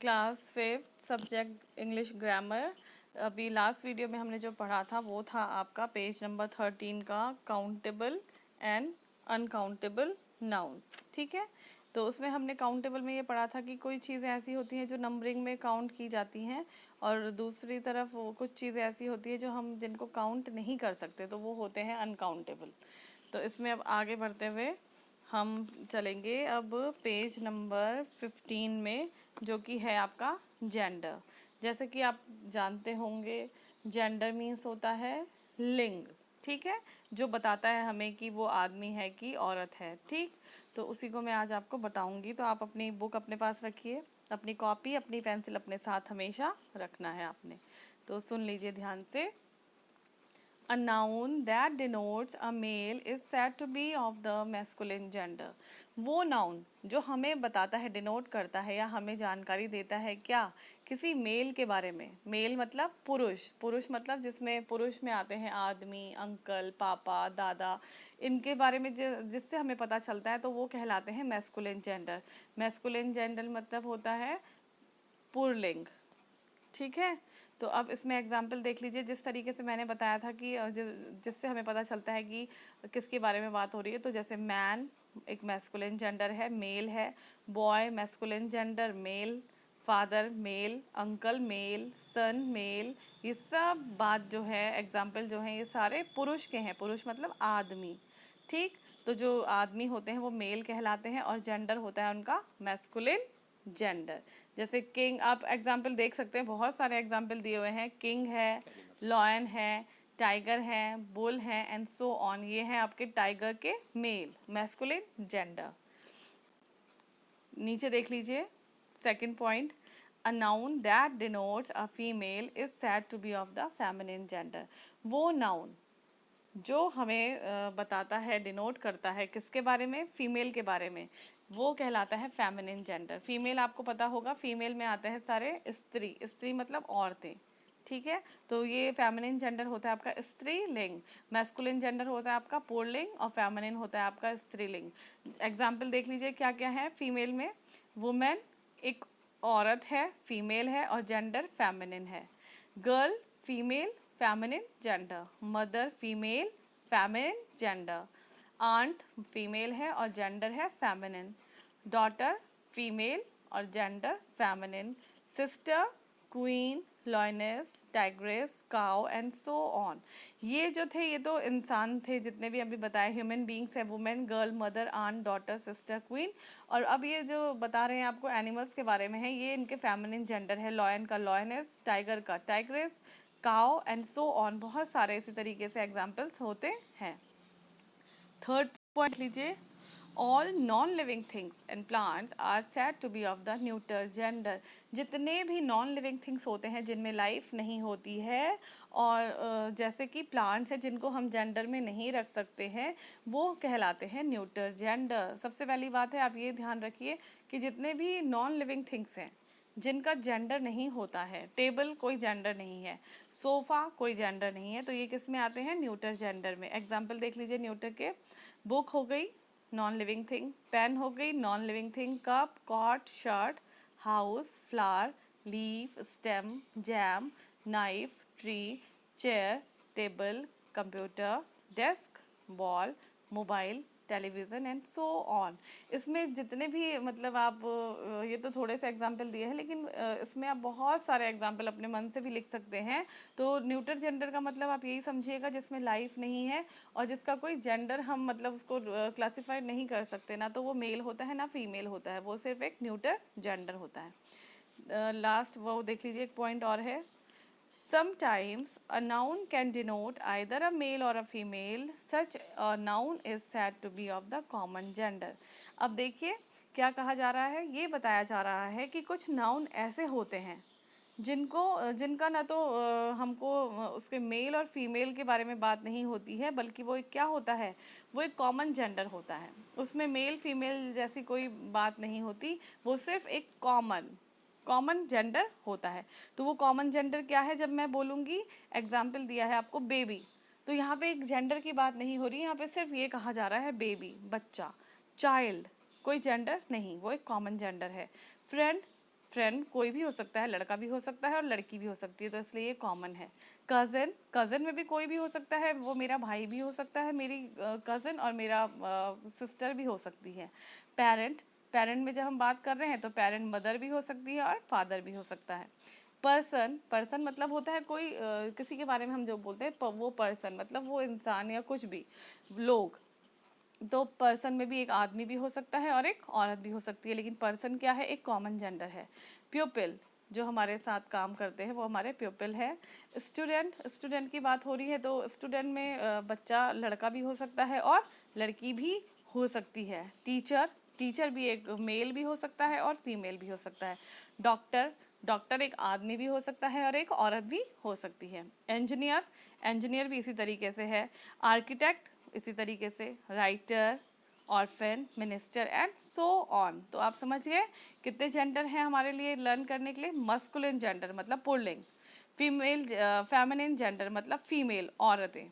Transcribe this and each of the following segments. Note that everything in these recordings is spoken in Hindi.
Class fifth subject English grammar. अभी लास्ट वीडियो में हमने जो पढ़ा था वो था आपका पेज नंबर 13 का काउंटेबल एंड अनकाउंटेबल नाउन्स। ठीक है, तो उसमें हमने काउंटेबल में ये पढ़ा था कि कोई चीज़ें ऐसी होती हैं जो नंबरिंग में काउंट की जाती हैं, और दूसरी तरफ वो कुछ चीज़ें ऐसी होती है जो हम जिनको काउंट नहीं कर सकते, तो वो होते हैं अनकाउंटेबल। तो इसमें अब आगे बढ़ते हुए हम चलेंगे अब पेज नंबर 15 में, जो कि है आपका जेंडर। जैसे कि आप जानते होंगे, जेंडर मीन्स होता है लिंग। ठीक है, जो बताता है हमें कि वो आदमी है कि औरत है। ठीक, तो उसी को मैं आज आपको बताऊंगी। तो आप अपनी बुक अपने पास रखिए, अपनी कॉपी अपनी पेंसिल अपने साथ हमेशा रखना है आपने। तो सुन लीजिए ध्यान से। A noun that denotes a male is said to be of the masculine gender. वो नाउन जो हमें बताता है, डिनोट करता है या हमें जानकारी देता है क्या, किसी मेल के बारे में। मेल मतलब पुरुष, पुरुष मतलब जिसमें पुरुष में आते हैं आदमी, अंकल, पापा, दादा, इनके बारे में जिससे हमें पता चलता है, तो वो कहलाते हैं मैस्कुलिन जेंडर। मैस्कुलिन जेंडर मतलब होता है पुल्लिंग। ठीक है, तो अब इसमें एग्जाम्पल देख लीजिए। जिस तरीके से मैंने बताया था कि जिससे हमें पता चलता है कि किसके बारे में बात हो रही है, तो जैसे मैन एक मैस्कुलिन जेंडर है, मेल है। Boy masculine gender, male. Father male, uncle male, son male. ये सब बात जो है, एग्जाम्पल जो है, ये सारे पुरुष के हैं। पुरुष मतलब आदमी। ठीक, तो जो आदमी होते हैं वो मेल कहलाते हैं, और जेंडर होता है उनका मैस्कुलिन जेंडर। जैसे किंग, आप एग्जाम्पल देख सकते हैं, बहुत सारे एग्जाम्पल दिए हुए हैं। किंग है, लॉयन है, टाइगर है, बुल है, एंड सो ऑन। ये हैं आपके टाइगर के मेल, मैस्कुलिन जेंडर। नीचे देख लीजिए second point, a noun that denotes a female is said to be of the feminine gender. वो नाउन जो हमें बताता है, डिनोट करता है किसके बारे में, फीमेल के बारे में, वो कहलाता है फेमिनिन जेंडर। फीमेल आपको पता होगा, फीमेल में आते हैं सारे स्त्री, स्त्री मतलब औरतें। ठीक है, तो ये फेमिनिन जेंडर होता है आपका स्त्रीलिंग। मैस्कुलिन जेंडर होता है आपका पुल्लिंग, और फेमिनिन होता है आपका स्त्रीलिंग। एग्जाम्पल देख लीजिए क्या क्या है। फीमेल में वुमेन एक औरत है, फीमेल है, और जेंडर फेमिनिन है। Girl female, feminine gender. Mother female, feminine gender. Aunt female है और जेंडर है फेमिनिन। डॉटर फीमेल और gender feminine. Sister, queen, lioness, tigress, cow and so on. ये जो थे, ये तो इंसान थे जितने भी अभी बताए, ह्यूमन बींग्स है। Women, girl, mother, aunt, daughter, sister, queen. और अब ये जो बता रहे हैं आपको एनिमल्स के बारे में है, ये इनके फेमिनिन जेंडर है। लॉयन का लॉयनेस, टाइगर का tigress, cow and so on. बहुत सारे इसी तरीके से एग्जाम्पल्स होते हैं। थर्ड पॉइंट लीजिए, all non living things and plants are said to be of the neuter gender. जितने भी नॉन लिविंग थिंग्स होते हैं जिनमें लाइफ नहीं होती है, और जैसे कि प्लांट्स हैं जिनको हम जेंडर में नहीं रख सकते हैं, वो कहलाते हैं न्यूटर जेंडर। सबसे पहली बात है, आप ये ध्यान रखिए कि जितने भी नॉन लिविंग थिंग्स हैं जिनका जेंडर नहीं होता है, टेबल कोई जेंडर नहीं है, सोफ़ा कोई जेंडर नहीं है, तो ये किस में आते हैं, न्यूटर जेंडर में। एग्जाम्पल देख लीजिए न्यूटर के। बुक हो गई नॉन लिविंग थिंग, पेन हो गई non living thing, cup, cot, shirt, house, flower, leaf, stem, jam, knife, tree, chair, table, computer, desk, ball, mobile, television and so on. इसमें जितने भी मतलब आप ये तो थोड़े से एग्जाम्पल दिए हैं, लेकिन इसमें आप बहुत सारे एग्जाम्पल अपने मन से भी लिख सकते हैं। तो न्यूटर जेंडर का मतलब आप यही समझिएगा जिसमें लाइफ नहीं है, और जिसका कोई जेंडर हम मतलब उसको क्लासीफाइड नहीं कर सकते, ना तो वो मेल होता है ना फीमेल होता है, वो सिर्फ एक न्यूटर जेंडर होता है। लास्ट वो देख लीजिए, एक पॉइंट और है, sometimes a noun can denote either a male or a female. Such a noun is said to be of the common gender. अब देखिए क्या कहा जा रहा है, ये बताया जा रहा है कि कुछ नाउन ऐसे होते हैं जिनका ना तो हमको उसके मेल और फीमेल के बारे में बात नहीं होती है, बल्कि वो एक क्या होता है, वो एक कॉमन जेंडर होता है। उसमें मेल फीमेल जैसी कोई बात नहीं होती, वो सिर्फ एक कॉमन कॉमन जेंडर होता है। तो वो कॉमन जेंडर क्या है, जब मैं बोलूँगी, एग्जाम्पल दिया है आपको बेबी, तो यहाँ पे एक जेंडर की बात नहीं हो रही, यहाँ पे सिर्फ ये कहा जा रहा है बेबी, बच्चा, चाइल्ड, कोई जेंडर नहीं, वो एक कॉमन जेंडर है। फ्रेंड, फ्रेंड कोई भी हो सकता है, लड़का भी हो सकता है और लड़की भी हो सकती है, तो इसलिए ये कॉमन है। कज़न, कज़न में भी कोई भी हो सकता है, वो मेरा भाई भी हो सकता है, मेरी कज़न, और मेरा सिस्टर भी हो सकती है। पेरेंट, पेरेंट में जब हम बात कर रहे हैं तो पेरेंट मदर भी हो सकती है और फादर भी हो सकता है। पर्सन, पर्सन मतलब होता है कोई किसी के बारे में हम जो बोलते हैं वो पर्सन मतलब वो इंसान या कुछ भी लोग। तो पर्सन में भी एक आदमी भी हो सकता है और एक औरत भी हो सकती है, लेकिन पर्सन क्या है, एक कॉमन जेंडर है। प्यूपिल, जो हमारे साथ काम करते हैं वो हमारे प्यूपिल है। स्टूडेंट, स्टूडेंट की बात हो रही है तो स्टूडेंट में बच्चा लड़का भी हो सकता है और लड़की भी हो सकती है। टीचर, टीचर भी एक मेल भी हो सकता है और फीमेल भी हो सकता है। डॉक्टर, डॉक्टर एक आदमी भी हो सकता है और एक औरत भी हो सकती है। इंजीनियर, इंजीनियर भी इसी तरीके से है। आर्किटेक्ट इसी तरीके से। Writer, orphan, minister and so on. तो आप समझ गए कितने जेंडर हैं हमारे लिए लर्न करने के लिए। मस्कुलिन जेंडर मतलब पुल्लिंग, फीमेल फेमिनिन जेंडर मतलब फीमेल औरतें।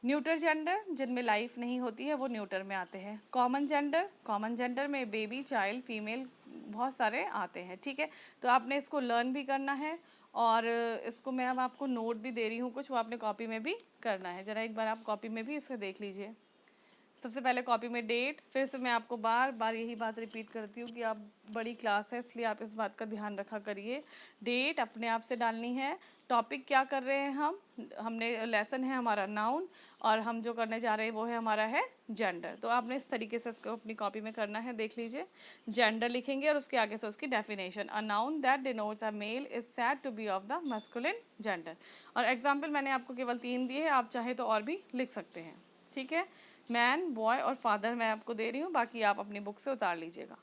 न्यूटर जेंडर जिनमें लाइफ नहीं होती है वो न्यूटर में आते हैं। कॉमन जेंडर, कॉमन जेंडर में बेबी, चाइल्ड, फीमेल बहुत सारे आते हैं, ठीक है। तो आपने इसको लर्न भी करना है और इसको मैं अब आपको नोट भी दे रही हूँ कुछ, वो आपने कॉपी में भी करना है। ज़रा एक बार आप कॉपी में भी इसे देख लीजिए। सबसे पहले कॉपी में डेट, फिर से मैं आपको बार बार यही बात रिपीट करती हूँ कि आप बड़ी क्लास है इसलिए आप इस बात का ध्यान रखा करिए। डेट अपने आप से डालनी है। टॉपिक क्या कर रहे हैं हम, हमने लेसन है हमारा नाउन, और हम जो करने जा रहे हैं वो है हमारा है जेंडर। तो आपने इस तरीके से इसको अपनी कॉपी में करना है, देख लीजिए। जेंडर लिखेंगे और उसके आगे से उसकी definition, a noun that denotes a male is said to be of the masculine gender. और एग्जाम्पल मैंने आपको केवल 3 दिए हैं, आप चाहे तो और भी लिख सकते हैं, ठीक है। मैन, बॉय और फादर मैं आपको दे रही हूँ, बाकी आप अपनी बुक से उतार लीजिएगा।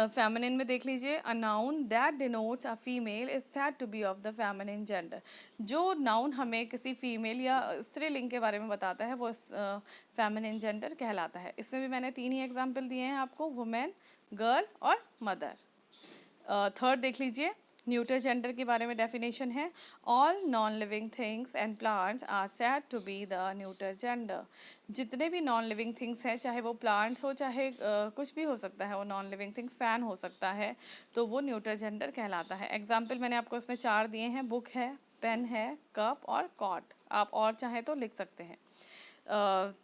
फेमिनिन में देख लीजिए, a noun that denotes a female is said to be of the feminine gender. जो नाउन हमें किसी फीमेल या स्त्रीलिंग के बारे में बताता है वो फेमिनिन जेंडर कहलाता है। इसमें भी मैंने 3 ही एग्जाम्पल दिए हैं आपको, वुमेन, गर्ल और मदर। थर्ड देख लीजिए, न्यूटर जेंडर के बारे में डेफिनेशन है, all non living things and plants are said to be the neuter gender. जितने भी नॉन लिविंग थिंग्स हैं, चाहे वो प्लांट्स हो चाहे कुछ भी हो सकता है, वो नॉन लिविंग थिंग्स, फैन हो सकता है, तो वो न्यूटर जेंडर कहलाता है। एग्जाम्पल मैंने आपको इसमें 4 दिए हैं, बुक है, पेन है, कप और कॉट। आप और चाहें तो लिख सकते हैं।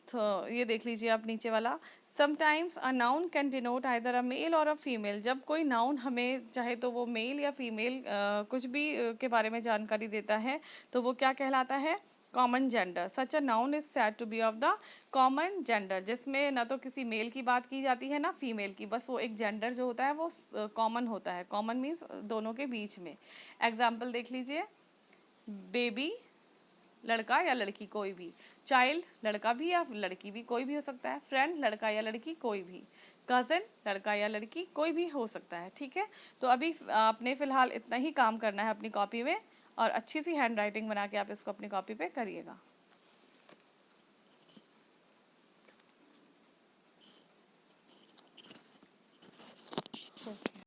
तो ये देख लीजिए आप नीचे वाला, sometimes a noun can denote either a male or a female. जब कोई नाउन हमें चाहे तो वो मेल या फीमेल कुछ भी के बारे में जानकारी देता है तो वो क्या कहलाता है, common gender. Such a noun is said to be of the common gender, जिसमें ना तो किसी मेल की बात की जाती है ना फीमेल की, बस वो एक जेंडर जो होता है वो कॉमन होता है। कॉमन मीन्स दोनों के बीच में। एग्जाम्पल देख लीजिए, बेबी लड़का या लड़की कोई भी, चाइल्ड लड़का भी या लड़की भी कोई भी हो सकता है, फ्रेंड लड़का या लड़की कोई भी, कज़न लड़का या लड़की कोई भी हो सकता है, ठीक है। तो अभी आपने फ़िलहाल इतना ही काम करना है अपनी कॉपी में, और अच्छी सी हैंड राइटिंग बना के आप इसको अपनी कॉपी पे करिएगा।